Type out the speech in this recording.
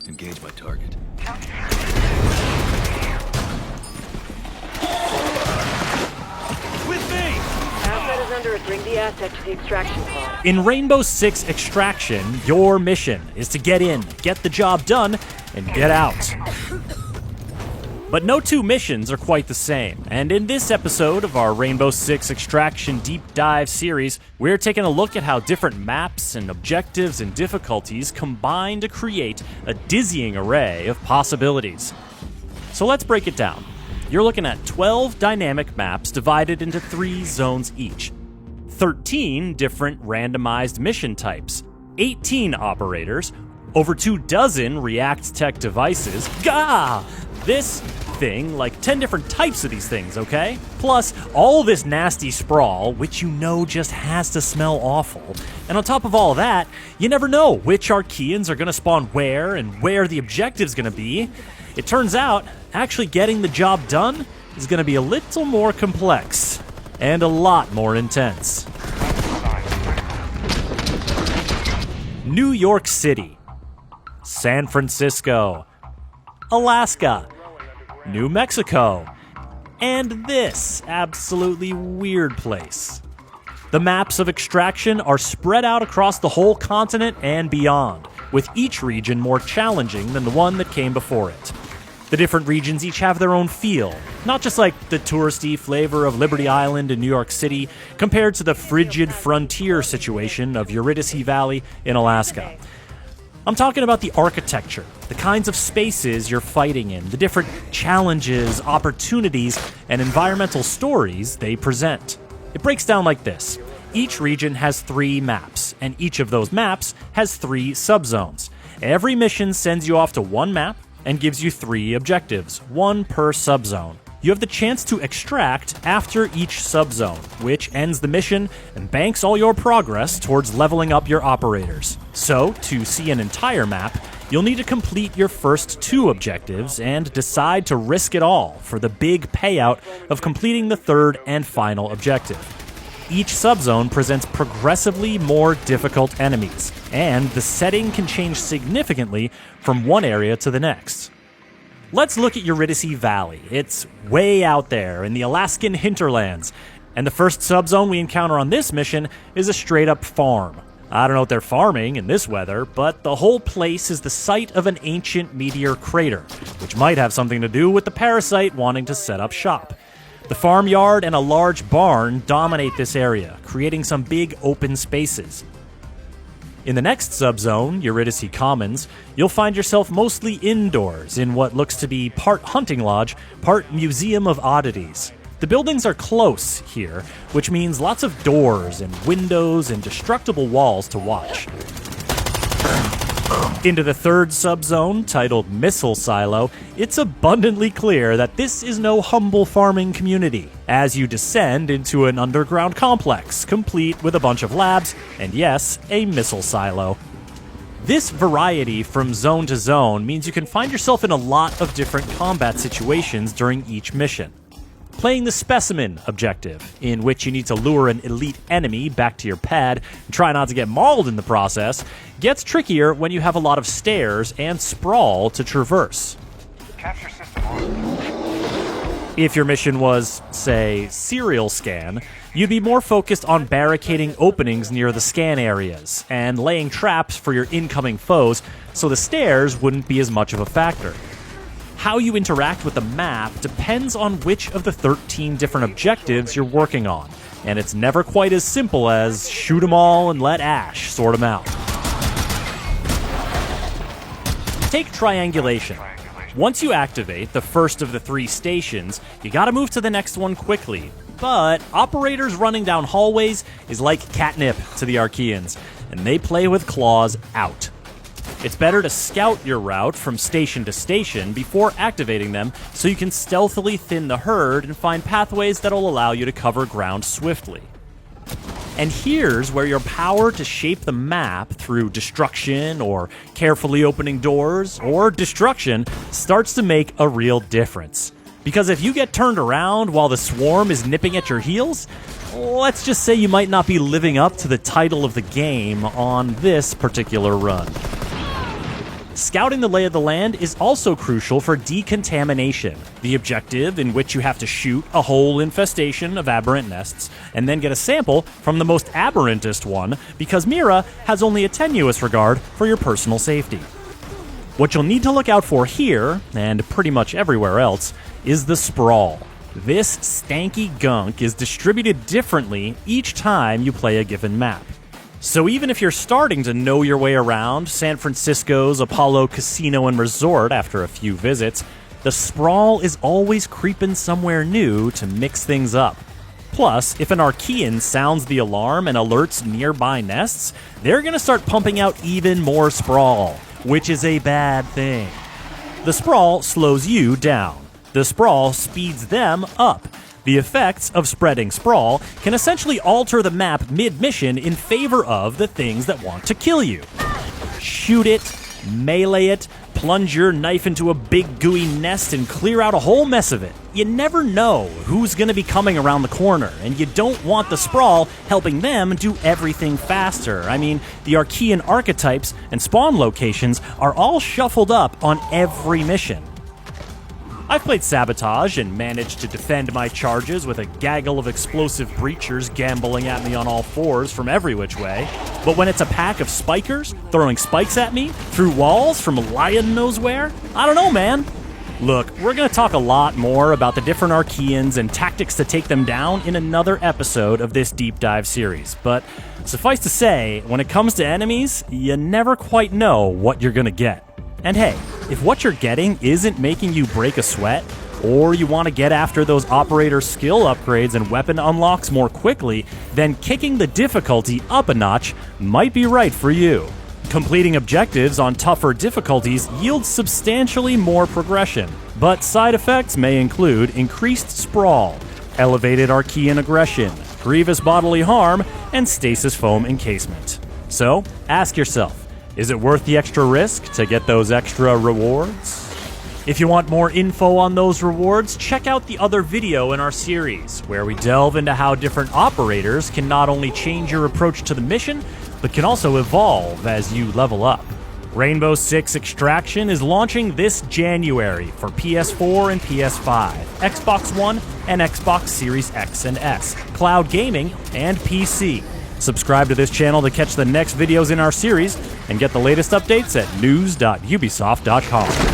Engage my target. With me! Asset is under it. Bring the asset to the extraction pod. In Rainbow Six Extraction, your mission is to get in, get the job done, and get out. But no two missions are quite the same, and in this episode of our Rainbow Six Extraction Deep Dive series, we're taking a look at how different maps and objectives and difficulties combine to create a dizzying array of possibilities. So let's break it down. You're looking at 12 dynamic maps divided into 3 zones each, 13 different randomized mission types, 18 operators, over 24 React Tech devices. Gah! This thing, like 10 different types of these things, okay? Plus, all this nasty sprawl, which you know just has to smell awful. And on top of all that, you never know which Archeans are going to spawn where and where the objective's going to be. It turns out, actually getting the job done is going to be a little more complex and a lot more intense. New York City, San Francisco, Alaska, New Mexico, and this absolutely weird place. The maps of Extraction are spread out across the whole continent and beyond, with each region more challenging than the one that came before it. The different regions each have their own feel, not just like the touristy flavor of Liberty Island in New York City compared to the frigid frontier situation of Eurydice Valley in Alaska. I'm talking about the architecture, the kinds of spaces you're fighting in, the different challenges, opportunities, and environmental stories they present. It breaks down like this. Each region has 3 maps, and each of those maps has 3 subzones. Every mission sends you off to one map and gives you 3 objectives, 1 per subzone. You have the chance to extract after each subzone, which ends the mission and banks all your progress towards leveling up your operators. So, to see an entire map, you'll need to complete your first 2 objectives and decide to risk it all for the big payout of completing the 3rd and final objective. Each subzone presents progressively more difficult enemies, and the setting can change significantly from one area to the next. Let's look at Eurydice Valley. It's way out there in the Alaskan hinterlands, and the first subzone we encounter on this mission is a straight-up farm. I don't know what they're farming in this weather, but the whole place is the site of an ancient meteor crater, which might have something to do with the parasite wanting to set up shop. The farmyard and a large barn dominate this area, creating some big open spaces. In the next subzone, Eurydice Commons, you'll find yourself mostly indoors in what looks to be part hunting lodge, part museum of oddities. The buildings are close here, which means lots of doors and windows and destructible walls to watch. Into the 3rd subzone, titled Missile Silo, it's abundantly clear that this is no humble farming community, as you descend into an underground complex, complete with a bunch of labs, and yes, a missile silo. This variety from zone to zone means you can find yourself in a lot of different combat situations during each mission. Playing the Specimen objective, in which you need to lure an elite enemy back to your pad and try not to get mauled in the process, gets trickier when you have a lot of stairs and sprawl to traverse. Capture system on. If your mission was, say, serial scan, you'd be more focused on barricading openings near the scan areas and laying traps for your incoming foes, so the stairs wouldn't be as much of a factor. How you interact with the map depends on which of the 13 different objectives you're working on, and it's never quite as simple as shoot 'em all and let Ash sort 'em out. Take triangulation. Once you activate the first of the 3 stations, you gotta move to the next one quickly. But operators running down hallways is like catnip to the Archeans, and they play with claws out. It's better to scout your route from station to station before activating them so you can stealthily thin the herd and find pathways that'll allow you to cover ground swiftly. And here's where your power to shape the map through destruction or carefully opening doors or destruction starts to make a real difference. Because if you get turned around while the swarm is nipping at your heels, let's just say you might not be living up to the title of the game on this particular run. Scouting the lay of the land is also crucial for decontamination, the objective in which you have to shoot a whole infestation of aberrant nests and then get a sample from the most aberrantest one, because Mira has only a tenuous regard for your personal safety. What you'll need to look out for here, and pretty much everywhere else, is the sprawl. This stanky gunk is distributed differently each time you play a given map. So even if you're starting to know your way around San Francisco's Apollo Casino and Resort after a few visits, the sprawl is always creeping somewhere new to mix things up. Plus, if an Archean sounds the alarm and alerts nearby nests, they're going to start pumping out even more sprawl, which is a bad thing. The sprawl slows you down. The sprawl speeds them up. The effects of spreading sprawl can essentially alter the map mid-mission in favor of the things that want to kill you. Shoot it, melee it, plunge your knife into a big gooey nest and clear out a whole mess of it. You never know who's going to be coming around the corner, and you don't want the sprawl helping them do everything faster. I mean, the Archean archetypes and spawn locations are all shuffled up on every mission. I've played Sabotage and managed to defend my charges with a gaggle of explosive breachers gambling at me on all fours from every which way. But when it's a pack of spikers throwing spikes at me through walls from lion knows where, I don't know, man. Look, we're going to talk a lot more about the different Archeans and tactics to take them down in another episode of this deep dive series. But suffice to say, when it comes to enemies, you never quite know what you're going to get. And hey, if what you're getting isn't making you break a sweat, or you want to get after those operator skill upgrades and weapon unlocks more quickly, then kicking the difficulty up a notch might be right for you. Completing objectives on tougher difficulties yields substantially more progression, but side effects may include increased sprawl, elevated Archean aggression, grievous bodily harm, and stasis foam encasement. So, ask yourself, is it worth the extra risk to get those extra rewards? If you want more info on those rewards, check out the other video in our series, where we delve into how different operators can not only change your approach to the mission, but can also evolve as you level up. Rainbow Six Extraction is launching this January for PS4 and PS5, Xbox One and Xbox Series X and S, cloud gaming, and PC. Subscribe to this channel to catch the next videos in our series and get the latest updates at news.ubisoft.com.